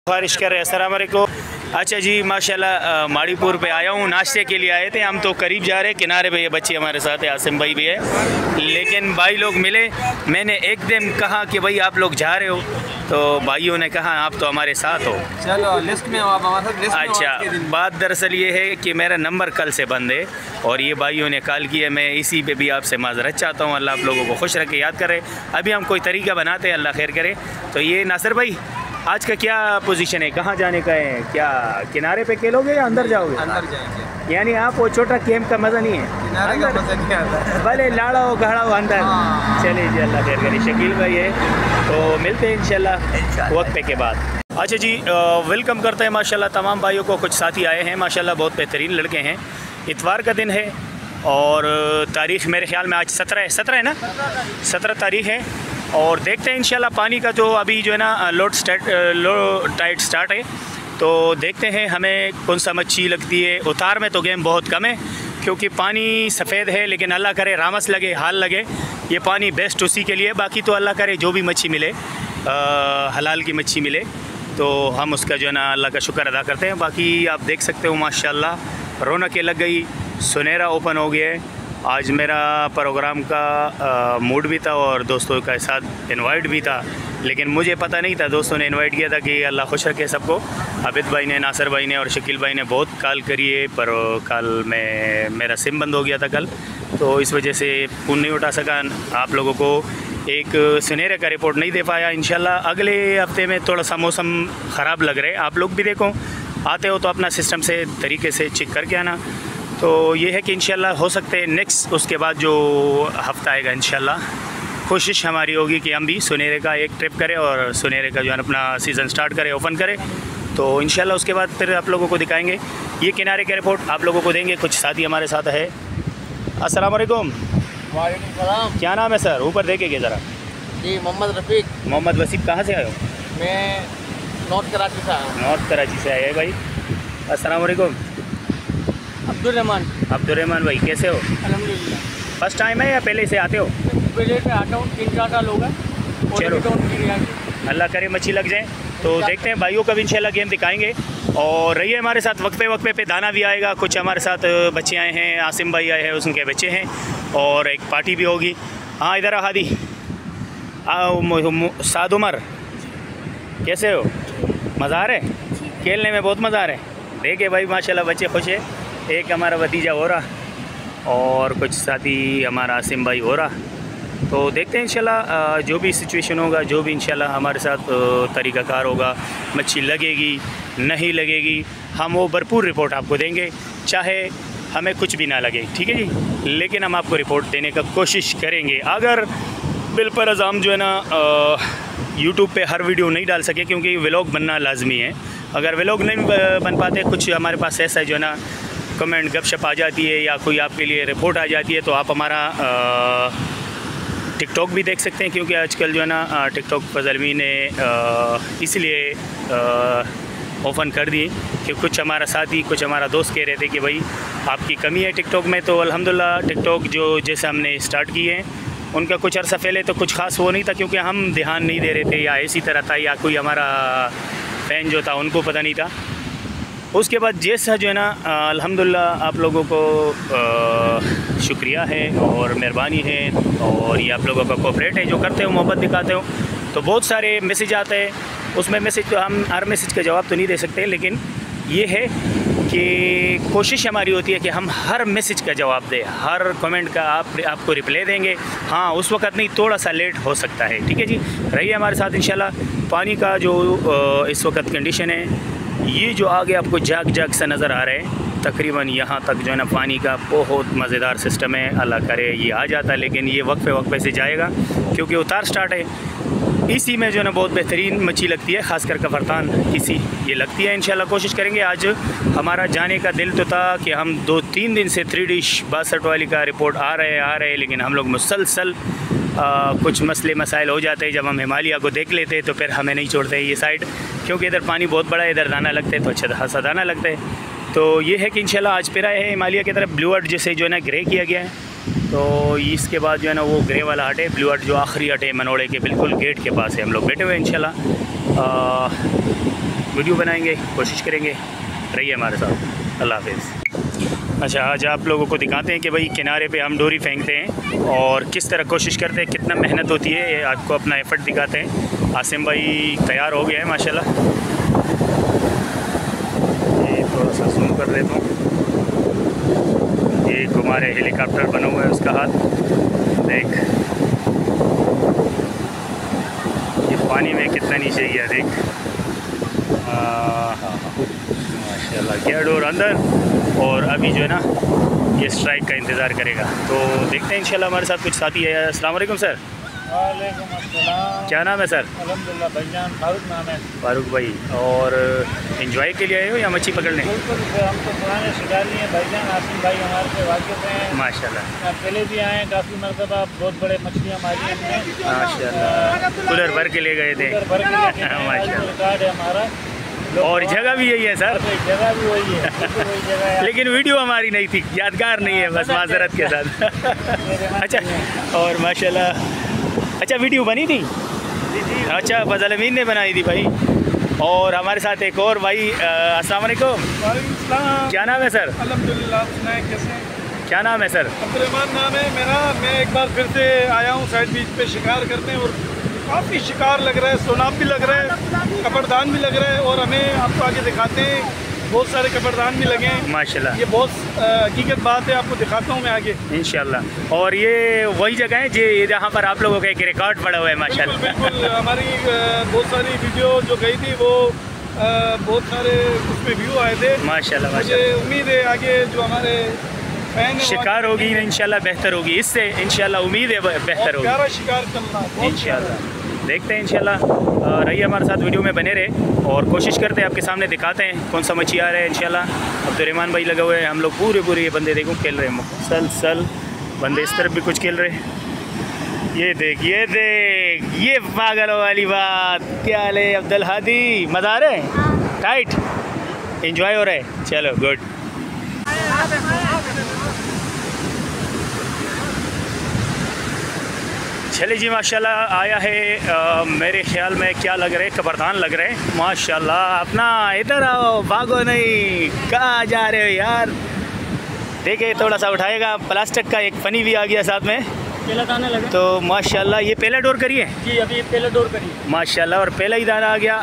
बारिश कर रहे हैं। अस्सलाम वालेकुम। अच्छा जी, माशाल्लाह माड़ीपुर पे आया हूँ, नाश्ते के लिए आए थे हम। तो करीब जा रहे हैं, किनारे पे ये बच्चे हमारे साथ है, आसिम भाई भी है, लेकिन भाई लोग मिले। मैंने एकदम कहा कि भाई आप लोग जा रहे हो, तो भाइयों ने कहा आप तो हमारे साथ हो, चलो लिस्ट में हो आप हमारे साथ। लिस्ट अच्छा, बात दरअसल ये है कि मेरा नंबर कल से बंद है और ये भाइयों ने कॉल किया। मैं इसी पे भी आपसे माजरत चाहता हूँ। अल्लाह आप लोगों को खुश रखे, याद करे। अभी हम कोई तरीका बनाते हैं, अल्लाह खैर करे। तो ये नासिर भाई, आज का क्या पोजीशन है, कहाँ जाने का है? क्या किनारे पे खेलोगे या अंदर जाओगे? अंदर जाएंगे। यानी आप वो छोटा कैंप का मज़ा नहीं है, किनारे का मज़ा नहीं आता, भले लाड़ा हो गाड़ा हो अंदर। चलिए जी, अल्लाह खैर करे। शकील भाई है, तो मिलते हैं इंशाल्लाह वक्त के बाद। अच्छा जी, वेलकम करते हैं माशाल्लाह तमाम भाइयों को। कुछ साथी आए हैं माशाल्लाह, बहुत बेहतरीन लड़के हैं। इतवार का दिन है और तारीख़ मेरे ख़्याल में आज 17 है ना, 17 तारीख़ है। और देखते हैं इंशाल्लाह पानी का जो अभी जो है ना लो टाइड स्टार्ट है, तो देखते हैं हमें कौन सा मच्छी लगती है। उतार में तो गेम बहुत कम है क्योंकि पानी सफ़ेद है, लेकिन अल्लाह करे रामस लगे, हाल लगे, ये पानी बेस्ट उसी के लिए। बाकी तो अल्लाह करे जो भी मच्छी मिले, हलाल की मच्छी मिले, तो हम उसका जो है ना अल्लाह का शुक्र अदा करते हैं। बाकी आप देख सकते हो माशाल्लाह रौनकें लग गई, सुनहरा ओपन हो गया है। आज मेरा प्रोग्राम का मूड भी था और दोस्तों के साथ इनवाइट भी था, लेकिन मुझे पता नहीं था। दोस्तों ने इनवाइट किया था कि अल्लाह खुश रखे सबको। आबिद भाई ने, नासिर भाई ने और शकील भाई ने बहुत कॉल करी है, पर कल मेरा सिम बंद हो गया था कल, तो इस वजह से फ़ोन नहीं उठा सका। आप लोगों को एक सुनहरे का रिपोर्ट नहीं दे पाया। इंशाल्लाह अगले हफ्ते में थोड़ा सा मौसम ख़राब लग रहा है। आप लोग भी देखो, आते हो तो अपना सिस्टम से तरीके से चेक करके आना। तो ये है कि इंशाल्लाह हो सकते हैं नेक्स्ट उसके बाद जो हफ़्ता आएगा इंशाल्लाह कोशिश हमारी होगी कि हम भी सुनहरे का एक ट्रिप करें और सुनहरे का जो है अपना सीज़न स्टार्ट करें, ओपन करें। तो इंशाल्लाह उसके बाद फिर आप लोगों को दिखाएंगे। ये किनारे का रिपोर्ट आप लोगों को देंगे। कुछ साथी हमारे साथ है। अस्सलाम वालेकुम। वालेकुम सलाम। क्या नाम है सर? ऊपर देखेंगे ज़रा। जी मोहम्मद रफ़ीक। मोहम्मद वसीम। कहाँ से आए हो? मैं नॉर्थ कराची से आया हूँ। नॉर्थ कराची से आए हैं भाई। अस्सलाम वालेकुम। अब्दुर्रहमान भाई, कैसे हो? अल्हम्दुलिल्लाह। फर्स्ट टाइम है या पहले से आते हो? पहले से आता हूँ, 3-4 साल हो गए। चलो, अल्लाह करे मच्छी लग जाए। तो देखते हैं भाइयों का भी इंशाल्लाह गेम दिखाएंगे। और रहिए हमारे साथ, वक्फे पे दाना भी आएगा। कुछ हमारे साथ बच्चे आए हैं, आसिम भाई आए हैं, उनके बच्चे हैं, और एक पार्टी भी होगी। हाँ, इधर आ हादी। साद उमर, कैसे हो? मज़ा आ रहा है? खेलने में बहुत मज़ा आ रहा है। देखे भाई माशाल्लाह बच्चे खुश है। एक हमारा भतीजा हो रहा और कुछ साथी हमारा आसिम भाई हो रहा। तो देखते हैं इंशाल्लाह जो भी सिचुएशन होगा, जो भी इंशाल्लाह हमारे साथ तरीक़ाकार होगा, मच्छी लगेगी नहीं लगेगी, हम वो भरपूर रिपोर्ट आपको देंगे, चाहे हमें कुछ भी ना लगे, ठीक है जी, लेकिन हम आपको रिपोर्ट देने का कोशिश करेंगे। अगर बिलफर्ज़ हम जो है ना यूट्यूब पे हर वीडियो नहीं डाल सके, क्योंकि व्लॉग बनना लाजमी है। अगर व्लॉग नहीं बन पाते, कुछ हमारे पास ऐसा जो है ना कमेंट गपशप आ जाती है या कोई आपके लिए रिपोर्ट आ जाती है, तो आप हमारा टिकटॉक भी देख सकते हैं, क्योंकि आजकल जो है ना टिकटॉक फजलवी ने इसलिए ओपन कर दी कि कुछ हमारा साथी, कुछ हमारा दोस्त कह रहे थे कि भाई आपकी कमी है टिकटॉक में। तो अल्हम्दुलिल्लाह टिकटॉक जो जैसे हमने स्टार्ट किए हैं, उनका कुछ अर्सा पहले तो कुछ ख़ास वो नहीं था, क्योंकि हम ध्यान नहीं दे रहे थे या इसी तरह था, या कोई हमारा फ़ैन जो था उनको पता नहीं था। उसके बाद जैसा जो है ना अल्हम्दुलिल्लाह आप लोगों को शुक्रिया है और मेहरबानी है, और ये आप लोगों का कोऑपरेट है जो करते हो, मोहब्बत दिखाते हो। तो बहुत सारे मैसेज आते हैं, उसमें मैसेज तो हम हर मैसेज का जवाब तो नहीं दे सकते, लेकिन ये है कि कोशिश हमारी होती है कि हम हर मैसेज का जवाब दें, हर कमेंट का आपको रिप्लाई देंगे। हाँ, उस वक्त नहीं, थोड़ा सा लेट हो सकता है, ठीक है जी। रहिए हमारे साथ इंशाल्लाह। पानी का जो इस वक्त कंडीशन है, ये जो आगे आपको जाग सा नज़र आ रहा है, तकरीबन यहाँ तक जो है ना पानी का बहुत मज़ेदार सिस्टम है। अल्लाह करे ये आ जाता, लेकिन ये वक्फे से जाएगा क्योंकि उतार स्टार्ट है। इसी में जो है ना बहुत बेहतरीन मच्छी लगती है, ख़ासकर कफरतान इसी ये लगती है। इंशाल्लाह कोशिश करेंगे। आज हमारा जाने का दिल तो था कि हम 2-3 दिन से 3 डिश 62 वाली का रिपोर्ट आ रहे हैं, लेकिन हम लोग मुसलसल कुछ मसले मसाइल हो जाते हैं। जब हम हिमालय को देख लेते हैं तो फिर हमें नहीं छोड़ते ये साइड, क्योंकि इधर पानी बहुत बड़ा है, इधर दाना लगता है तो अच्छा खासा दाना लगता है। तो ये है कि इंशाल्लाह आज फिर आए हैं हिमालय की तरफ। ब्लू आर्ट जैसे जो है ना ग्रे किया गया है, तो इसके बाद जो है ना वो ग्रे वाला हट है। ब्लू आर्ट जो आखिरी हट है मनोड़े के बिल्कुल गेट के पास है, हम लोग बैठे हुए हैं इंशाल्लाह। वीडियो बनाएंगे, कोशिश करेंगे। रहिए हमारे साथ। अल्लाह हाफ़िज़। अच्छा, आज आप लोगों को दिखाते हैं कि भाई किनारे पे हम डोरी फेंकते हैं और किस तरह कोशिश करते हैं, कितना मेहनत होती है, ये आपको अपना एफ़र्ट दिखाते हैं। आसिम भाई तैयार हो गया है माशाल्लाह। ये थोड़ा सा जूम कर देता हूँ। ये हमारे हेलीकॉप्टर बना हुआ है, उसका हाथ देख, ये पानी में कितना नीचे गया देख। माशाल्लाह गया डोर अंदर और अभी जो है ना ये स्ट्राइक का इंतज़ार करेगा। तो देखते हैं इंशाल्लाह हमारे साथ कुछ साथी है। अस्सलाम वालेकुम सर। वालेकुम अस्सलाम। क्या नाम है सर? अल्हम्दुलिल्लाह भाईजान, फारूक नाम है। फारूक भाई। और एंजॉय के लिए आए हो या मच्छी पकड़ने? बिल्कुल, हम तो पुराने शिकारी हैं भाईजान। आसिम भाई हमारे से वाकिफ़ हैं माशाल्लाह। पहले भी आए हैं काफ़ी मरतबा, बहुत बड़े मछलियाँ मारी हमने माशाल्लाह। कूलर भर के ले गए थे। माशाल्लाह रिकॉर्ड है हमारा। और जगह भी यही है सर? जगह भी वही है, बिल्कुल वही जगह है। लेकिन वीडियो हमारी नहीं थी, यादगार नहीं है, बस माजरत के साथ। अच्छा, और माशाल्लाह अच्छा वीडियो बनी थी? अच्छा, फजल अमीन ने बनाई थी भाई। और हमारे साथ एक और भाई। अस्सलाम वालेकुम। क्या नाम है सर? अल्हम्दुलिल्लाह। सुनाए कैसे? क्या नाम है सर? अब्दुर्रहमान नाम है मेरा। मैं एक बार फिर से आया हूँ साइड बीच पे शिकार करने, और काफ़ी शिकार लग रहा है, सोनाब भी लग रहा है, कपड़दान भी लग रहा है, और हमें आपको आगे दिखाते हैं बहुत सारे कपड़दान भी लगे हैं माशाल्लाह। ये बहुत हकीकत बात है, आपको दिखाता हूँ मैं आगे इंशाल्लाह। और ये वही जगह है जो जहाँ पर आप लोगों का एक रिकॉर्ड पड़ा हुआ है माशाल्लाह। बिल्कुल हमारी बहुत सारी वीडियो जो गई थी वो बहुत सारे उसमें व्यू आए थे माशाल्लाह। मुझे उम्मीद है आगे जो हमारे फैन शिकार होगी इंशाल्लाह बेहतर होगी, इससे इंशाल्लाह उम्मीद है बेहतर होगी। प्यारा शिकार चल रहा है इंशाल्लाह। देखते हैं इंशाल्लाह। रहिए हमारे साथ, वीडियो में बने रहे और कोशिश करते हैं आपके सामने दिखाते हैं कौन सा मच्छी आ रहा है इंशाल्लाह। अब्दुर्रहमान भाई लगे हुए हैं, हम लोग पूरे ये बंदे देखो खेल रहे हैं मुसलसल। बंदे इस तरफ भी कुछ खेल रहे हैं। ये देख ये पागलों वाली बात। क्या हाल है अब्दुल हादी? मज़ा आ रहा है? टाइट एंजॉय हो रहा है? चलो गुड। चले जी माशाल्लाह आया है मेरे ख्याल में क्या लग रहे, कबरदान लग रहे हैं माशाल्लाह। अपना इधर आओ, भागो नहीं, कहाँ जा रहे हो यार? देखिए थोड़ा सा उठाएगा, प्लास्टिक का एक फनी भी आ गया साथ में, पहला दाना लगा तो माशाल्लाह। ये पहला डोर करिए जी, अभी पहला डोर करिए माशाल्लाह। और पहला ही दाना आ गया।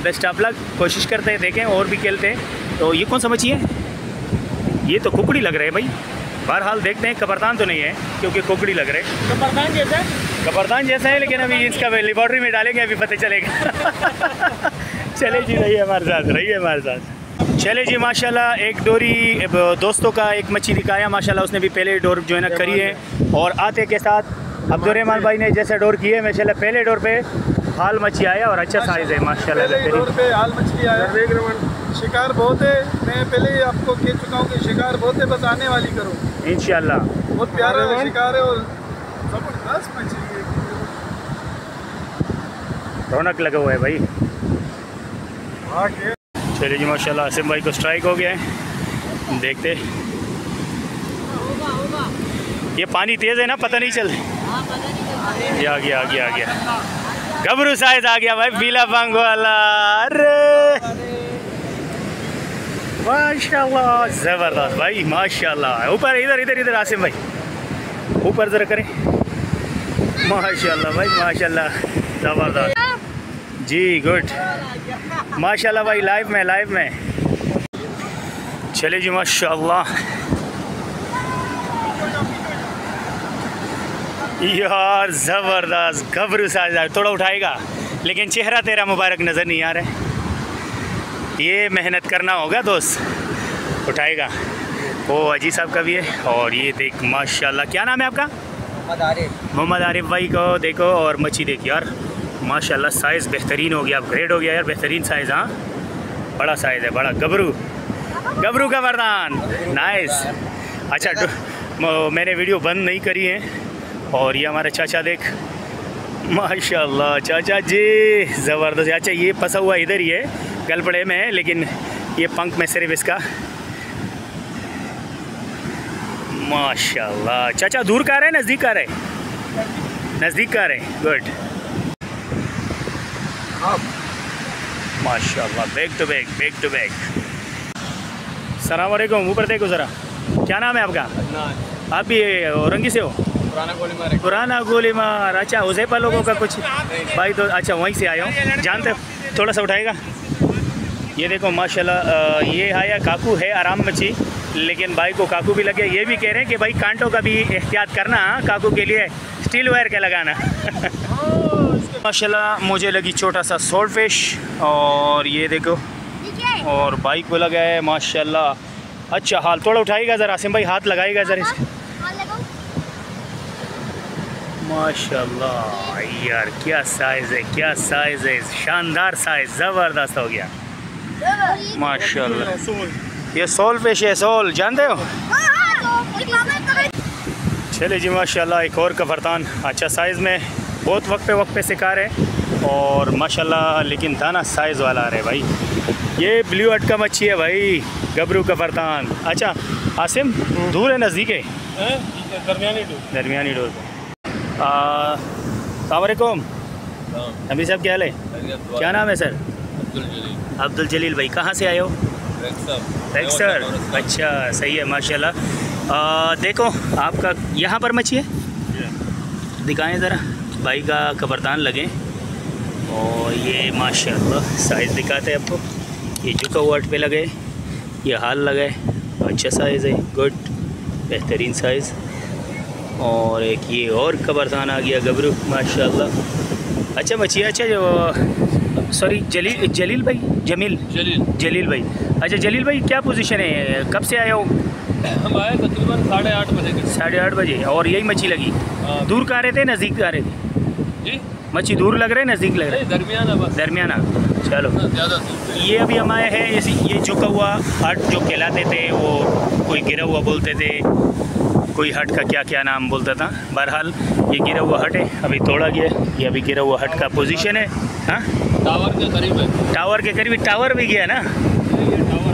बेस्ट ऑफ लक, कोशिश करते हैं, देखें और भी खेलते हैं। तो ये कौन सा मच्छी है? ये तो कुकड़ी लग रहे है भाई। बहरहाल देखते हैं, कबरदान तो नहीं है क्योंकि कुकड़ी लग रहे हैं। कबरदान जैसा है, लेकिन अभी इसका लेबॉर्ट्री में डालेंगे, अभी पता चलेगा। चले जी, रहिए हमारे साथ। चले जी माशाल्लाह। एक डोरी दोस्तों का एक मच्छी दिखाया माशाल्लाह, उसने भी पहले डोर जो है ना करी है। और आते के साथ अब्दुर्रहमान भाई ने जैसे डोर की है माशाल्लाह, पहले डोर पे हाल मच्छी आया और अच्छा साइज़ है माशाल्लाह। पहले डोर पे हाल मछली आया। शिकार बहुत है, मैं पहले ही आपको कह चुका हूँ कि शिकार बहुत है, बस आने वाली करो इंशाल्लाह। बहुत प्यारा शिकार है और जबरदस्त मछली है, रौनक लगा हुआ है भाई। चलिए जी माशाल्लाह, आसिम भाई को स्ट्राइक हो गया है। देखते, ये पानी तेज़ है ना, पता नहीं चल। ये आ गया गबरू साइज आ गया भाई, बीला बांग वाला। अरे माशाल्लाह ज़बरदस्त भाई माशाल्लाह। ऊपर इधर आसिम भाई, ऊपर ज़रा करें। माशाल्लाह भाई माशाल्लाह, ज़बरदस्त जी, गुड माशाल्लाह भाई। लाइव में चले जी माशाल्लाह। यार ज़बरदस्त गबरू साइज, थोड़ा उठाएगा लेकिन चेहरा तेरा मुबारक नज़र नहीं आ रहा है। ये मेहनत करना होगा दोस्त, उठाएगा। वो अजी साहब का भी है। और ये देख माशाल्लाह, क्या नाम है आपका? मोहम्मद आरिफ भाई को देखो। और मच्छी देख यार माशाल्लाह, साइज़ बेहतरीन हो गया, अपग्रेड हो गया यार, बेहतरीन साइज़। हाँ बड़ा साइज़ है, बड़ा गबरू का वरदान, नाइस। अच्छा मैंने वीडियो बंद नहीं करी है। और ये हमारे चाचा देख माशाल्लाह, चाचा जी ज़बरदस्त। अच्छा ये फंसा हुआ इधर ही है, गलपड़े में है, लेकिन ये पंख में सिर्फ इसका माशाल्लाह। चाचा दूर का रहे नज़दीक का रहे? नज़दीक का रहे, गुड। माशाल्लाह, बैक टू बैक। सलाम वालेकुम, ऊपर देखो ज़रा, क्या नाम है आपका? आप भी औरंगी से हो? पुराना गोलीमार। अच्छा, उज़ैफा लोगों का कुछ भाई तो अच्छा वहीं से आया हूँ, जानते हो? थोड़ा सा उठाएगा। ये देखो माशाल्लाह, ये आया काकू है आराम मच्छी, लेकिन भाई को काकू भी लगे। ये भी कह रहे हैं कि भाई कांटों का भी एहतियात करना, काकू के लिए स्टील वायर का लगाना। माशाल्लाह मुझे लगी छोटा सा सोल्ड फिश, और ये देखो, और भाई को लगा है माशाल्लाह अच्छा हाल। थोड़ा उठाएगा ज़रा आसिम भाई, हाथ लगाएगा ज़रा इसे। माशाल्लाह यार, क्या साइज़ है, क्या साइज़ है, शानदार साइज़, ज़बरदस्त हो गया माशाल्लाह। ये सोल फिश है, सोल जानते हो? चले जी माशाल्लाह, एक और कफरतान अच्छा साइज़ में, बहुत वक्त पे शिकार है, और माशाल्लाह लेकिन दाना साइज़ वाला आ रहा है भाई। ये ब्लू हट का मच्छी है भाई, गबरू कफरतान। अच्छा आसिम, दूर है नज़दीक है? दरमियानी डोर पे। अस्सलाम वालेकुम अमीर साहब, क्या हाल है? क्या नाम है सर? अब्दुल जलील भाई। कहाँ से आए हो? सर। अच्छा सही है माशाल्लाह। देखो आपका यहाँ पर मच्छी है, दिखाएं ज़रा, भाई का कबरदान लगे, और ये माशाल्लाह साइज़ दिखाते हैं आपको। ये झुका हुआ पे लगे, ये हाल लगे, अच्छा साइज़ है, गुड बेहतरीन साइज़। और एक ये और कबरदान आ गया गबरू माशाल्लाह। अच्छा मच्छी, अच्छा जो सॉरी जलील भाई, जलील भाई। अच्छा जलील भाई, क्या पोजीशन है, कब से आए हो? हम आए तकरीबन 8:30 बजे। 8:30 बजे, और यही मच्छी लगी? दूर का आ रहे थे, नज़दीक आ रहे थे? जी, मच्छी दूर लग रहे हैं, नज़दीक लग रहे हैं? दरमियाना बस। दरमियाना, चलो। ज़्यादा ये अभी हम आए हैं, ये झुका हुआ हट जो कहलाते थे, वो कोई गिरा हुआ बोलते थे, कोई हट का क्या नाम बोलता था। बहरहाल ये गिरा हुआ हट है, अभी तोड़ा गया। ये अभी गिरा हुआ हट का पोजीशन है। हाँ, टावर के करीब है। टावर के करीब, टावर भी गया ना?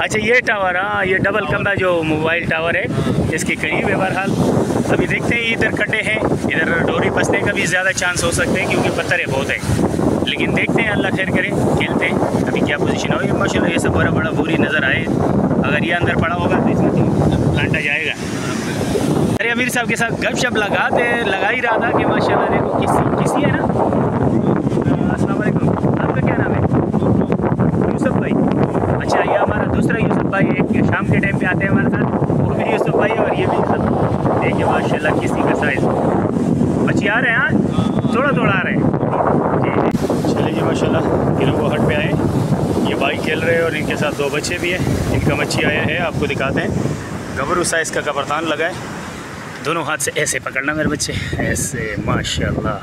अच्छा ये टावर, हाँ ये डबल कमरा जो मोबाइल टावर है, इसके करीब है। बहरहाल अभी देखते हैं, इधर खड्डे हैं, इधर डोरी फंसने का भी ज़्यादा चांस हो सकते हैं, क्योंकि पत्थर बहुत है। लेकिन देखते हैं, अल्लाह खैर करे, खेलते हैं। अभी क्या पोजीशन होगी माशाल्लाह। ये सब बड़ा बोरी नज़र आए, अगर ये अंदर पड़ा होगा तो इसमें तो कांटा जाएगा। अरे अमीर साहब के साथ गपशप लगा ही रहा था कि माशाल्लाह देखो किसी है ना। अस्सलाम वालेकुम, आपका क्या नाम है? यूसुफ भाई। अच्छा ये हमारा दूसरा यूसुफ भाई, एक शाम के टाइम पे आते हैं हमारे साथ, वो भी यूसुफ भाई और ये भी यूसुफ। देखिए माशाल्लाह किसी का साइज़। बच्चे आ रहे हैं, हाँ थोड़ा आ रहे हैं जी। चलिए जी माशाल्लाह, किलो हट पे आए, ये भाई खेल रहे हैं, और इनके साथ 2 बच्चे भी हैं। इनका मच्छी आया है, आपको दिखाते हैं। गबरू साइज़ का कबरदान लगा है, दोनों हाथ से ऐसे पकड़ना मेरे बच्चे, ऐसे माशाल्लाह।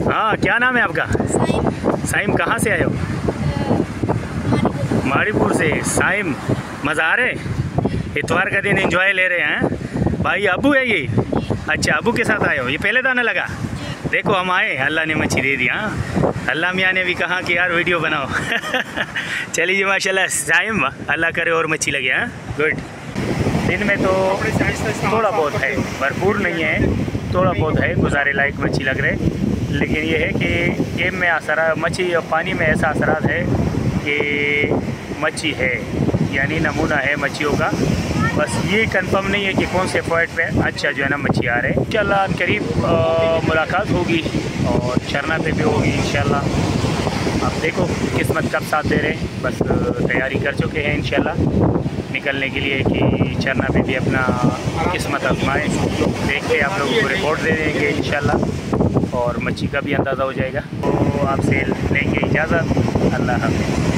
हाँ क्या नाम है आपका? साइम। कहाँ से आए हो? माड़ीपुर से। साइम, मज़ा आ रहे? इतवार का दिन एंजॉय ले रहे हैं भाई? अबू है ये? अच्छा अबू के साथ आए हो, ये पहले दाना लगा? देखो हम आए, अल्लाह ने मच्छी दे दिया। अल्लाह मियाँ ने भी कहा कि यार वीडियो बनाओ। चलिए माशाल्लाह साइम, अल्लाह करे और मच्छी लगे। हाँ गुड। दिन में तो थोड़ा बहुत है, भरपूर नहीं है, थोड़ा बहुत है, गुजारे लायक मच्छी लग रहे। लेकिन ये है कि गेम में असरा मच्छी और पानी में ऐसा असरात है कि मच्छी है, यानी नमूना है मच्छियों का। बस ये कंफर्म नहीं है कि कौन से पॉइंट पे अच्छा जो है ना मच्छी आ रहे हैं। इंशाल्लाह करीब मुलाकात होगी, और चरना पे भी होगी इंशाल्लाह। अब देखो किस्मत कब साथ दे रहे हैं, बस तैयारी कर चुके हैं इंशाल्लाह निकलने के लिए कि चरना पे भी अपना किस्मत आजमाएं। देखते आप लोगों को रिपोर्ट दे देंगे इंशाल्लाह, और मच्छी का भी अंदाज़ा हो जाएगा। तो आपसे लेंगे इजाज़त, अल्लाह हाफ़िज़।